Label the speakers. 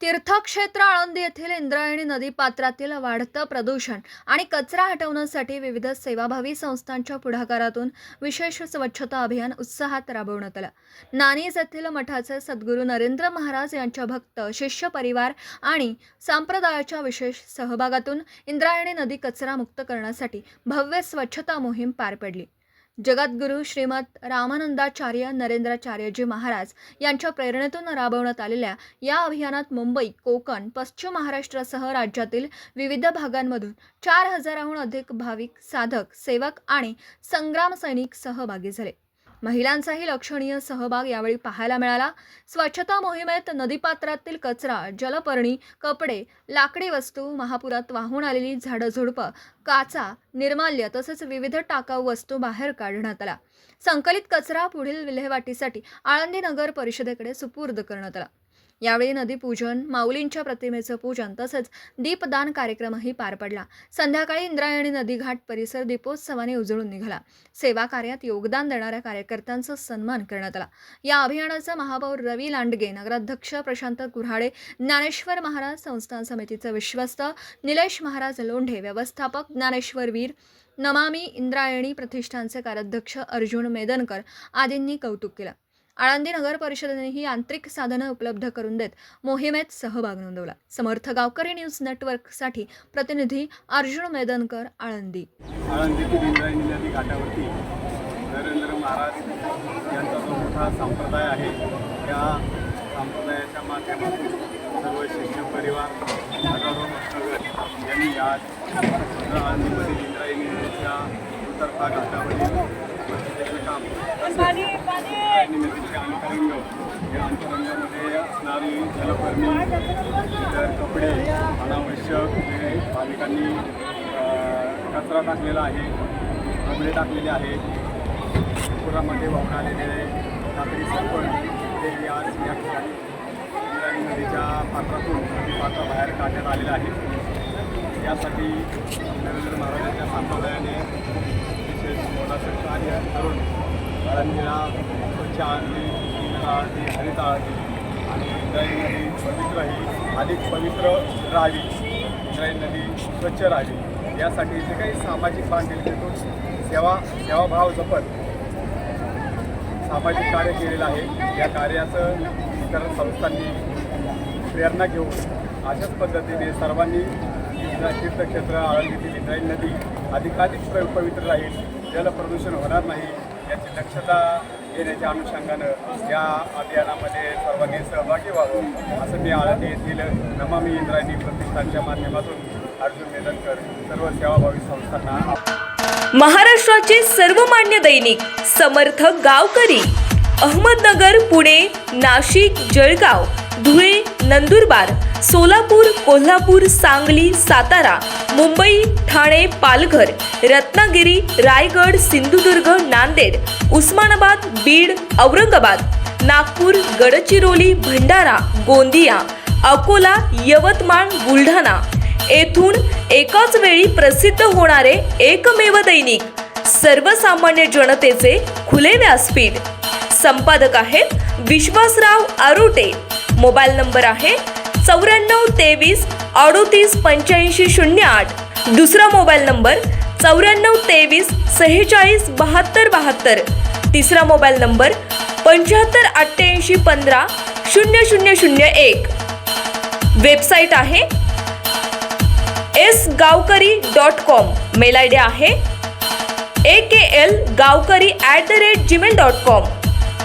Speaker 1: तीर्थक्षेत्र आळंदी येथील इंद्रायणी नदीपात्रातील वाढतं प्रदूषण आणि कचरा हटवण्यासाठी विविध सेवाभावी संस्थांच्या पुढाकारातून विशेष स्वच्छता अभियान उत्साहात राबवण्यात आलं. नानीज येथील मठाचे सद्गुरू नरेंद्र महाराज यांच्या भक्त शिष्य परिवार आणि संप्रदायाच्या विशेष सहभागातून इंद्रायणी नदी कचरा मुक्त करण्यासाठी भव्य स्वच्छता मोहीम पार पडली. जगद्गुरू श्रीमद रामानंदाचार्य नरेंद्राचार्यजी महाराज यांच्या प्रेरणेतून राबवण्यात आलेल्या या अभियानात मुंबई, कोकण, पश्चिम महाराष्ट्रासह राज्यातील विविध भागांमधून 4,000हून अधिक भाविक, साधक, सेवक आणि संग्राम सैनिक सहभागी झाले. महिलांचाही लक्षणीय सहभाग यावेळी पाहायला मिळाला. स्वच्छता मोहिमेत नदीपात्रातील कचरा, जलपर्णी, कपडे, लाकडी वस्तू, महापुरात वाहून आलेली झाडं-झुडपं, काचा, निर्माल्य तसेच विविध टाकाऊ वस्तू बाहेर काढण्यात आला. संकलित कचरा पुढील विल्हेवाटीसाठी आळंदी नगर परिषदेकडे सुपूर्द करण्यात आला. यावेळी नदीपूजन, माऊलींच्या प्रतिमेचं पूजन तसेच दीपदान कार्यक्रमही पार पडला. संध्याकाळी इंद्रायणी नदी घाट परिसर दीपोत्सवाने उजळून निघाला. सेवा कार्यात योगदान देणाऱ्या कार्यकर्त्यांचा सन्मान करण्यात आला. या अभियानाचा महापौर रवी लांडगे, नगराध्यक्ष प्रशांत कुऱ्हाडे, ज्ञानेश्वर महाराज संस्थान समितीचे विश्वस्त निलेश महाराज लोंढे, व्यवस्थापक ज्ञानेश्वर वीर, नमामि इंद्रायणी प्रतिष्ठानचे कार्याध्यक्ष अर्जुन मेदनकर आदींनी कौतुक केलं. आळंदी नगर परिषदेनेही यांत्रिक साधनं उपलब्ध करून देत मोहिमेत सहभाग नोंदवला. समर्थ गावकरी न्यूज नेटवर्कसाठी प्रतिनिधी अर्जुन मेदनकर, आळंदी.
Speaker 2: आळंदीतील इंद्रायणी नदी घाटावरती नरेंद्र महाराज यांचा जो मोठा संप्रदाय आहे, त्या संप्रदायाच्या माध्यमातून सर्व शिष्य परिवार हजारो भक्तगण यांनी आज आळंदीमधील इंद्रायणी नदीच्या दुतर्फा घाटावरील काम इंद्रायणी नदीचे अंतरंग, या अंतरंगामध्ये असणारी जलपर्णी, इतर कपडे, अनावश्यक जे भाविकांनी कचरा टाकलेला आहे, कपडे टाकलेले आहे, पुरामध्ये वाहून आलेले लाकडी सरपण हे आज या ठिकाणी इंद्रायणी नदीच्या पात्रातून नदीपात्राबाहेर काढण्यात आलेलं आहे. यासाठी नरेंद्र महाराजांच्या संप्रदायाने विशेष मोलाचं कार्य करून आळंदीला स्वच्छ आळंदी, सुंदर आळंदी, हरित आळंदी आणि इंद्रायणी नदी पवित्र ही अधिक पवित्र राहावी, इंद्रायणी नदी स्वच्छ राहावी यासाठी जे काही सामाजिक बांधिलकीतून सेवाभाव जपत सामाजिक कार्य केलेलं आहे. या कार्याचं इतर संस्थांनी प्रेरणा घेऊन अशाच पद्धतीने सर्वांनी तीर्थक्षेत्र आळंदीतील इंद्रायणी नदी अधिकाधिक पवित्र राहील, जलप्रदूषण होणार नाही याची दक्षता घेण्याच्या अनुषंगानं या अभियानामध्ये सर्वांनी सहभागी व्हावं असं मी आळंदी येथील नमामि इंद्रायणी प्रतिष्ठानच्या माध्यमातून अर्जुन मेदनकर सर्व सेवाभावी संस्थांना.
Speaker 3: महाराष्ट्राचे सर्वमान्य दैनिक समर्थ गावकरी, अहमदनगर, पुणे, नाशिक, जळगाव, धुळे, नंदुरबार, सोलापूर, कोल्हापूर, सांगली, सातारा, मुंबई, ठाणे, पालघर, रत्नागिरी, रायगड, सिंधुदुर्ग, नांदेड, उस्मानाबाद, बीड, औरंगाबाद, नागपूर, गडचिरोली, भंडारा, गोंदिया, अकोला, यवतमाळ, बुलढाणा येथून एकाच वेळी प्रसिद्ध होणारे एकमेव दैनिक, सर्वसामान्य जनतेचे खुले व्यासपीठ. संपादक आहेत विश्वासराव आरोटे. मोबाईल नंबर आहे 94 23 38 85 08. दुसरा मोबाईल नंबर 94 23 46 72 72. तिसरा मोबाईल नंबर 75 88 15 0001. वेबसाईट आहे sgavkari.com. मेल आय डी आहे aklgavkari@gmail.com.